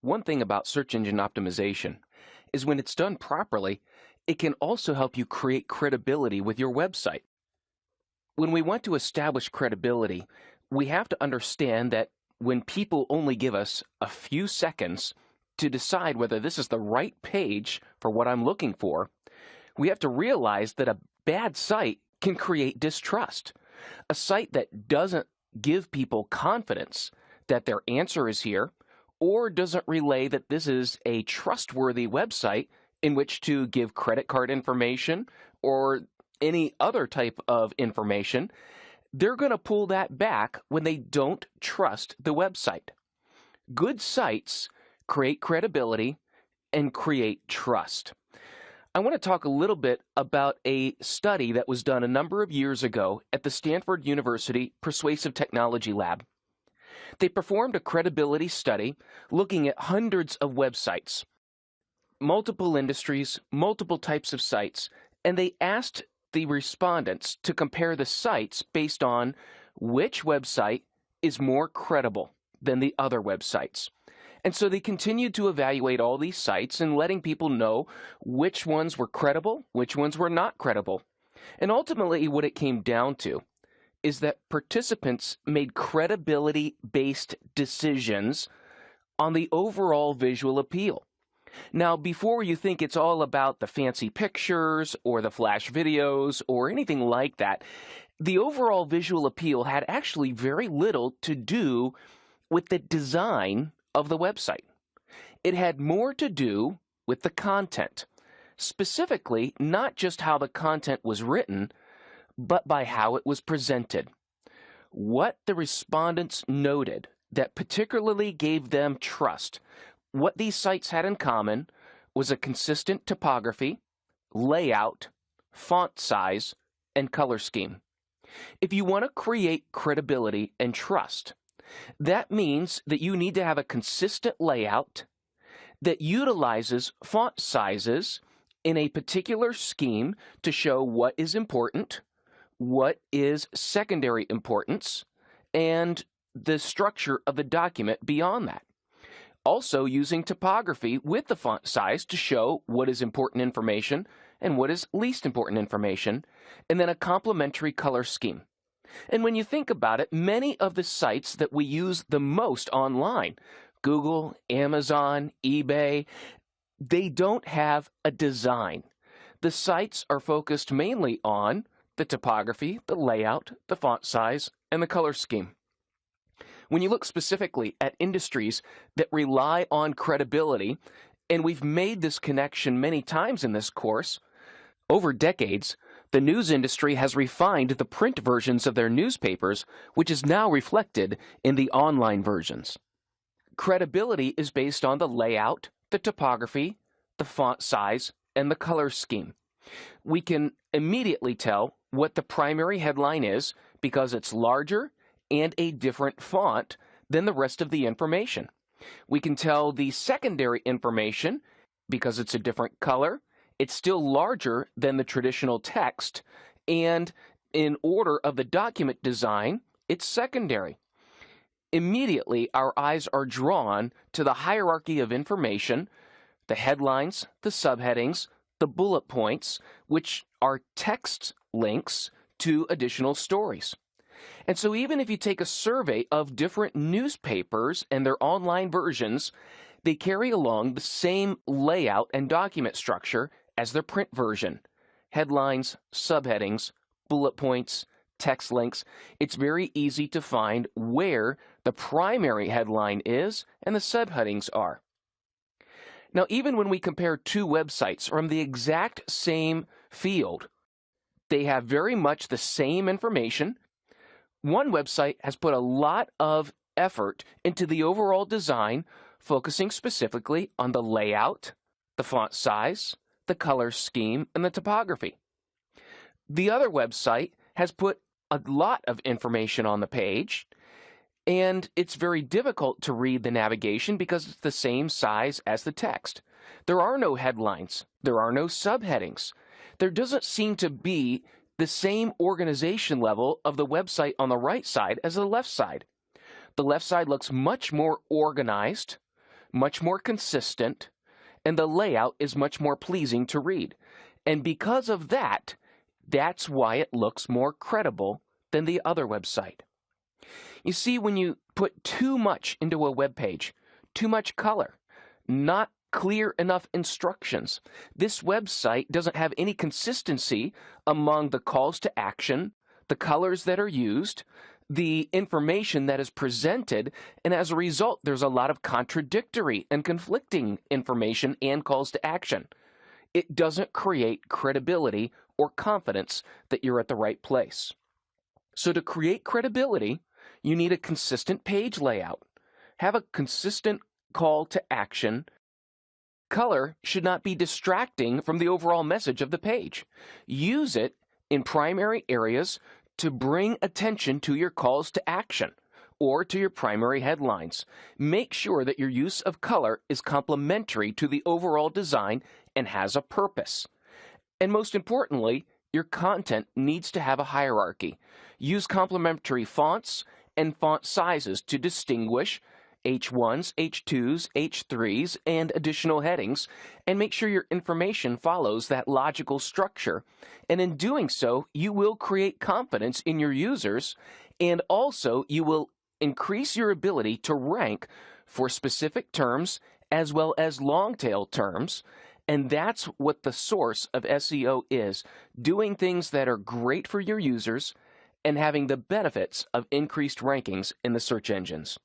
One thing about search engine optimization is when it's done properly, it can also help you create credibility with your website. When we want to establish credibility, we have to understand that when people only give us a few seconds to decide whether this is the right page for what I'm looking for, we have to realize that a bad site can create distrust. A site that doesn't give people confidence that their answer is here, or doesn't relay that this is a trustworthy website in which to give credit card information or any other type of information, they're going to pull that back when they don't trust the website. Good sites create credibility and create trust. I want to talk a little bit about a study that was done a number of years ago at the Stanford University Persuasive Technology Lab. They performed a credibility study looking at hundreds of websites, multiple industries, multiple types of sites, and they asked the respondents to compare the sites based on which website is more credible than the other websites. And so they continued to evaluate all these sites and letting people know which ones were credible, which ones were not credible. And ultimately, what it came down to is that participants made credibility-based decisions on the overall visual appeal. Now, before you think it's all about the fancy pictures or the flash videos or anything like that, the overall visual appeal had actually very little to do with the design of the website. It had more to do with the content, specifically not just how the content was written, but by how it was presented. What the respondents noted that particularly gave them trust, what these sites had in common, was a consistent typography, layout, font size, and color scheme. If you want to create credibility and trust, that means that you need to have a consistent layout that utilizes font sizes in a particular scheme to show what is important, what is secondary importance, and the structure of the document beyond that. Also using typography with the font size to show what is important information and what is least important information, and then a complementary color scheme. And when you think about it, many of the sites that we use the most online, Google, Amazon, eBay, they don't have a design. The sites are focused mainly on the typography, the layout, the font size, and the color scheme. When you look specifically at industries that rely on credibility, and we've made this connection many times in this course, over decades, the news industry has refined the print versions of their newspapers, which is now reflected in the online versions. Credibility is based on the layout, the typography, the font size, and the color scheme. We can immediately tell what the primary headline is because it's larger and a different font than the rest of the information. We can tell the secondary information because it's a different color. It's still larger than the traditional text, and in order of the document design, it's secondary. Immediately, our eyes are drawn to the hierarchy of information, the headlines, the subheadings, the bullet points, which are text links to additional stories. And so even if you take a survey of different newspapers and their online versions, they carry along the same layout and document structure as their print version. Headlines, subheadings, bullet points, text links. It's very easy to find where the primary headline is and the subheadings are. Now, even when we compare two websites from the exact same field, they have very much the same information. One website has put a lot of effort into the overall design, focusing specifically on the layout, the font size, the color scheme, and the typography. The other website has put a lot of information on the page, and it's very difficult to read the navigation because it's the same size as the text. There are no headlines. There are no subheadings. There doesn't seem to be the same organization level of the website on the right side as the left side. The left side looks much more organized, much more consistent, and the layout is much more pleasing to read. And because of that, that's why it looks more credible than the other website. You see, when you put too much into a web page, too much color, not clear enough instructions, this website doesn't have any consistency among the calls to action, the colors that are used, the information that is presented, and as a result, there's a lot of contradictory and conflicting information and calls to action. It doesn't create credibility or confidence that you're at the right place. So to create credibility, you need a consistent page layout. Have a consistent call to action. Color should not be distracting from the overall message of the page. Use it in primary areas to bring attention to your calls to action or to your primary headlines. Make sure that your use of color is complementary to the overall design and has a purpose. And most importantly, your content needs to have a hierarchy. Use complementary fonts and font sizes to distinguish H1s, H2s, H3s, and additional headings, and make sure your information follows that logical structure. And in doing so, you will create confidence in your users, and also you will increase your ability to rank for specific terms as well as long-tail terms. And that's what the source of SEO is, doing things that are great for your users and having the benefits of increased rankings in the search engines.